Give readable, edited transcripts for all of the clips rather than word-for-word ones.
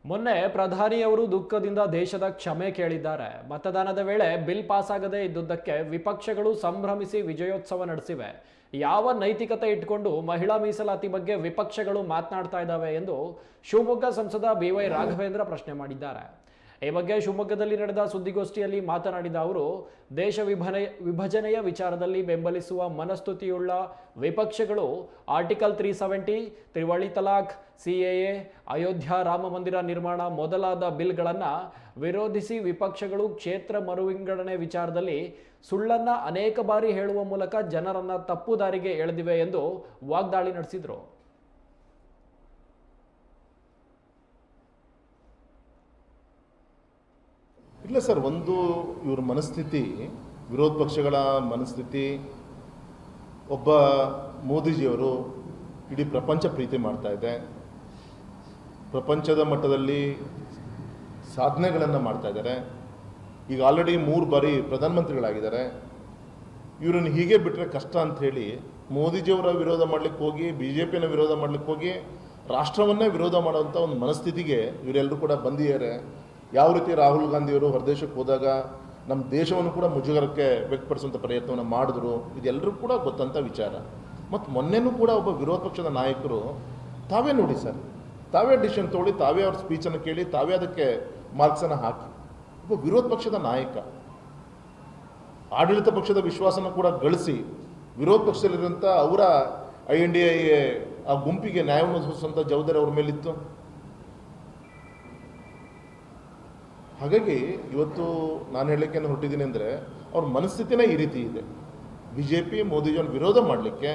ಮೊನ್ನೆ ಪ್ರಧಾನಿಯವರು ದುಃಖದಿಂದ ದೇಶದ ಕ್ಷಮೆ ಕೇಳಿದ್ದಾರೆ. ಮತದಾನದ ವೇಳೆ ಬಿಲ್ ಪಾಸ್ ಆಗದೇ ಇದ್ದುದಕ್ಕೆ ವಿಪಕ್ಷಗಳು ಸಂಭ್ರಮಿಸಿ ವಿಜಯೋತ್ಸವ ನಡೆಸಿವೆ. ಯಾವ ನೈತಿಕತೆ ಇಟ್ಕೊಂಡು ಮಹಿಳಾ ಮೀಸಲಾತಿ ಬಗ್ಗೆ ವಿಪಕ್ಷಗಳು ಮಾತನಾಡ್ತಾ ಇದ್ದಾವೆ ಎಂದು ಶಿವಮೊಗ್ಗ ಸಂಸದ BY ರಾಘವೇಂದ್ರ ಪ್ರಶ್ನೆ ಮಾಡಿದ್ದಾರೆ. ಈ ಬಗ್ಗೆ ಶಿವಮೊಗ್ಗದಲ್ಲಿ ನಡೆದ ಸುದ್ದಿಗೋಷ್ಠಿಯಲ್ಲಿ ಮಾತನಾಡಿದ ಅವರು, ದೇಶ ವಿಭಜನೆಯ ವಿಚಾರದಲ್ಲಿ ಬೆಂಬಲಿಸುವ ಮನಸ್ಥಿತಿಯುಳ್ಳ ವಿಪಕ್ಷಗಳು ಆರ್ಟಿಕಲ್ 370, ತ್ರಿವಳಿ ತಲಾಖ್, CAA, ಅಯೋಧ್ಯ ರಾಮ ಮಂದಿರ ನಿರ್ಮಾಣ ಮೊದಲಾದ ಬಿಲ್ಗಳನ್ನು ವಿರೋಧಿಸಿ ವಿಪಕ್ಷಗಳು ಕ್ಷೇತ್ರ ಮರುವಿಂಗಡಣೆ ವಿಚಾರದಲ್ಲಿ ಸುಳ್ಳನ್ನ ಅನೇಕ ಬಾರಿ ಹೇಳುವ ಮೂಲಕ ಜನರನ್ನ ತಪ್ಪು ದಾರಿಗೆ ಎಳೆದಿವೆ ಎಂದು ವಾಗ್ದಾಳಿ ನಡೆಸಿದರು. ಇಲ್ಲ ಸರ್, ಒಂದು ಇವ್ರ ಮನಸ್ಥಿತಿ, ವಿರೋಧ ಪಕ್ಷಗಳ ಮನಸ್ಥಿತಿ, ಒಬ್ಬ ಮೋದಿಜಿಯವರು ಇಡೀ ಪ್ರಪಂಚ ಪ್ರೀತಿ ಮಾಡ್ತಾ ಇದೆ, ಪ್ರಪಂಚದ ಮಟ್ಟದಲ್ಲಿ ಸಾಧನೆಗಳನ್ನು ಮಾಡ್ತಾ ಇದ್ದಾರೆ. ಈಗ ಆಲ್ರೆಡಿ 3 ಬಾರಿ ಪ್ರಧಾನಮಂತ್ರಿಗಳಾಗಿದ್ದಾರೆ. ಇವರನ್ನು ಹೀಗೆ ಬಿಟ್ಟರೆ ಕಷ್ಟ ಅಂಥೇಳಿ ಮೋದಿಜಿಯವರ ವಿರೋಧ ಮಾಡಲಿಕ್ಕೆ ಹೋಗಿ, BJPನ ವಿರೋಧ ಮಾಡಲಿಕ್ಕೆ ಹೋಗಿ ರಾಷ್ಟ್ರವನ್ನೇ ವಿರೋಧ ಮಾಡುವಂಥ ಒಂದು ಮನಸ್ಥಿತಿಗೆ ಇವರೆಲ್ಲರೂ ಕೂಡ ಬಂದಿದ್ದಾರೆ. ಯಾವ ರೀತಿ ರಾಹುಲ್ ಗಾಂಧಿಯವರು ಹೊರದೇಶಕ್ಕೆ ಹೋದಾಗ ನಮ್ಮ ದೇಶವನ್ನು ಕೂಡ ಮುಜುಗರಕ್ಕೆ ವ್ಯಕ್ತಪಡಿಸುವಂಥ ಪ್ರಯತ್ನವನ್ನು ಮಾಡಿದ್ರು, ಇದೆಲ್ಲರೂ ಕೂಡ ಗೊತ್ತಂಥ ವಿಚಾರ. ಮತ್ತು ಮೊನ್ನೆನೂ ಕೂಡ ಒಬ್ಬ ವಿರೋಧ ಪಕ್ಷದ ನಾಯಕರು ತಾವೇ ನೋಡಿ ಸರ್, ತಾವೇ ಡಿಸಿಷನ್ ತೊಗೊಳ್ಳಿ, ತಾವೇ ಅವ್ರ ಸ್ಪೀಚನ್ನು ಕೇಳಿ, ತಾವೇ ಅದಕ್ಕೆ ಮಾರ್ಕ್ಸನ್ನು ಹಾಕಿ, ಒಬ್ಬ ವಿರೋಧ ಪಕ್ಷದ ನಾಯಕ ಆಡಳಿತ ಪಕ್ಷದ ವಿಶ್ವಾಸನ ಕೂಡ ಗಳಿಸಿ ವಿರೋಧ ಪಕ್ಷದಲ್ಲಿರುವಂಥ ಅವರ INDA ಆ ಗುಂಪಿಗೆ ನ್ಯಾಯವನ್ನು ಒದಗಿಸುವಂಥ ಜವಾಬ್ದಾರಿ ಅವ್ರ ಮೇಲಿತ್ತು. ಹಾಗಾಗಿ ಇವತ್ತು ನಾನು ಹೇಳಲಿಕ್ಕೆ ಹೊರಟಿದ್ದೀನಿ ಅಂದರೆ ಅವ್ರ ಮನಸ್ಥಿತಿನೇ ಈ ರೀತಿ ಇದೆ. BJP ಮೋದಿಜಿಯನ್ನು ವಿರೋಧ ಮಾಡಲಿಕ್ಕೆ,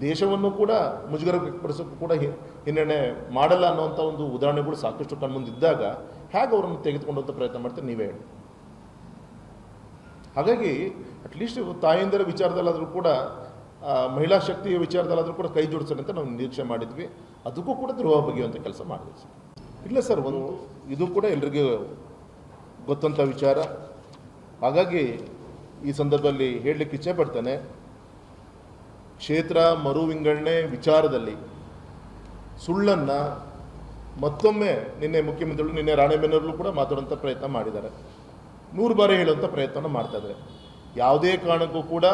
ದೇಶವನ್ನು ಕೂಡ ಮುಜುಗರ ವ್ಯಕ್ತಪಡಿಸೋಕ್ಕೂ ಕೂಡ ಹಿನ್ನಡೆ ಮಾಡಲ್ಲ ಅನ್ನೋಂಥ ಒಂದು ಉದಾಹರಣೆಗಳು ಸಾಕಷ್ಟು ಕಣ್ಮುಂದಿದ್ದಾಗ ಹೇಗೆ ಅವರನ್ನು ತೆಗೆದುಕೊಂಡಂಥ ಪ್ರಯತ್ನ ಮಾಡ್ತಾರೆ ನೀವೇ ಹೇಳಿ. ಹಾಗಾಗಿ ಅಟ್ಲೀಸ್ಟ್ ತಾಯಂದಿರ ವಿಚಾರದಲ್ಲಾದರೂ ಕೂಡ, ಮಹಿಳಾ ಶಕ್ತಿಯ ವಿಚಾರದಲ್ಲಾದರೂ ಕೂಡ ಕೈ ಜೋಡಿಸೋಣ ಅಂತ ನಾವು ನಿರೀಕ್ಷೆ ಮಾಡಿದ್ವಿ. ಅದಕ್ಕೂ ಕೂಡ ಧ್ರುವ ಬಗೆಯುವಂಥ ಕೆಲಸ ಮಾಡಿದ್ವಿ ಸರ್. ಇಲ್ಲ ಸರ್, ಒಂದು ಇದು ಕೂಡ ಎಲ್ರಿಗೂ ಗೊತ್ತಂಥ ವಿಚಾರ. ಹಾಗಾಗಿ ಈ ಸಂದರ್ಭದಲ್ಲಿ ಹೇಳಲಿಕ್ಕೆ ಇಚ್ಛೆ ಪಡ್ತೇನೆ, ಕ್ಷೇತ್ರ ಮರು ವಿಂಗಡಣೆ ವಿಚಾರದಲ್ಲಿ ಸುಳ್ಳನ್ನು ಮತ್ತೊಮ್ಮೆ ನಿನ್ನೆ ಮುಖ್ಯಮಂತ್ರಿಗಳು, ನಿನ್ನೆ ರಾಣೆಬೆನ್ನೂರಲ್ಲೂ ಕೂಡ ಮಾತಾಡುವಂಥ ಪ್ರಯತ್ನ ಮಾಡಿದ್ದಾರೆ. 100 ಬಾರಿ ಹೇಳುವಂಥ ಪ್ರಯತ್ನವನ್ನು ಮಾಡ್ತಾ ಇದ್ದಾರೆ. ಯಾವುದೇ ಕಾರಣಕ್ಕೂ ಕೂಡ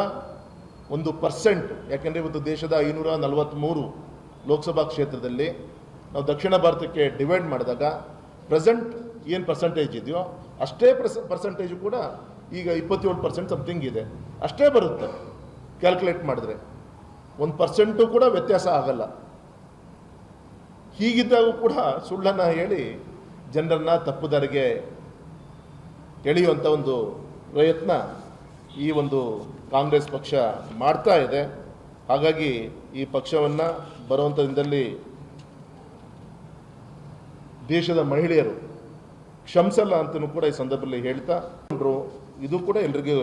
1%, ಯಾಕೆಂದರೆ ಇವತ್ತು ದೇಶದ 543 ಲೋಕಸಭಾ ಕ್ಷೇತ್ರದಲ್ಲಿ ನಾವು ದಕ್ಷಿಣ ಭಾರತಕ್ಕೆ ಡಿವೈಡ್ ಮಾಡಿದಾಗ ಪ್ರೆಸೆಂಟ್ ಏನು ಪರ್ಸೆಂಟೇಜ್ ಇದೆಯೋ ಅಷ್ಟೇ ಪರ್ಸೆಂಟೇಜು ಕೂಡ ಈಗ 27% ಸಮಥಿಂಗ್ ಇದೆ, ಅಷ್ಟೇ ಬರುತ್ತೆ ಕ್ಯಾಲ್ಕುಲೇಟ್ ಮಾಡಿದ್ರೆ. 1% ಕೂಡ ವ್ಯತ್ಯಾಸ ಆಗಲ್ಲ. ಹೀಗಿದ್ದಾಗೂ ಕೂಡ ಸುಳ್ಳನ್ನು ಹೇಳಿ ಜನರನ್ನು ತಪ್ಪುದಾರಿಗೆ ಎಳೆಯುವಂಥ ಒಂದು ಪ್ರಯತ್ನ ಈ ಒಂದು ಕಾಂಗ್ರೆಸ್ ಪಕ್ಷ ಮಾಡ್ತಾ ಇದೆ. ಹಾಗಾಗಿ ಈ ಪಕ್ಷವನ್ನು ಬರುವಂಥ ದಿನದಲ್ಲಿ ದೇಶದ ಮಹಿಳೆಯರು ಕ್ಷಮಿಸಲ್ಲ ಅಂತಲೂ ಕೂಡ ಈ ಸಂದರ್ಭದಲ್ಲಿ ಹೇಳ್ತಾ, ಇದು ಕೂಡ ಎಲ್ರಿಗೂ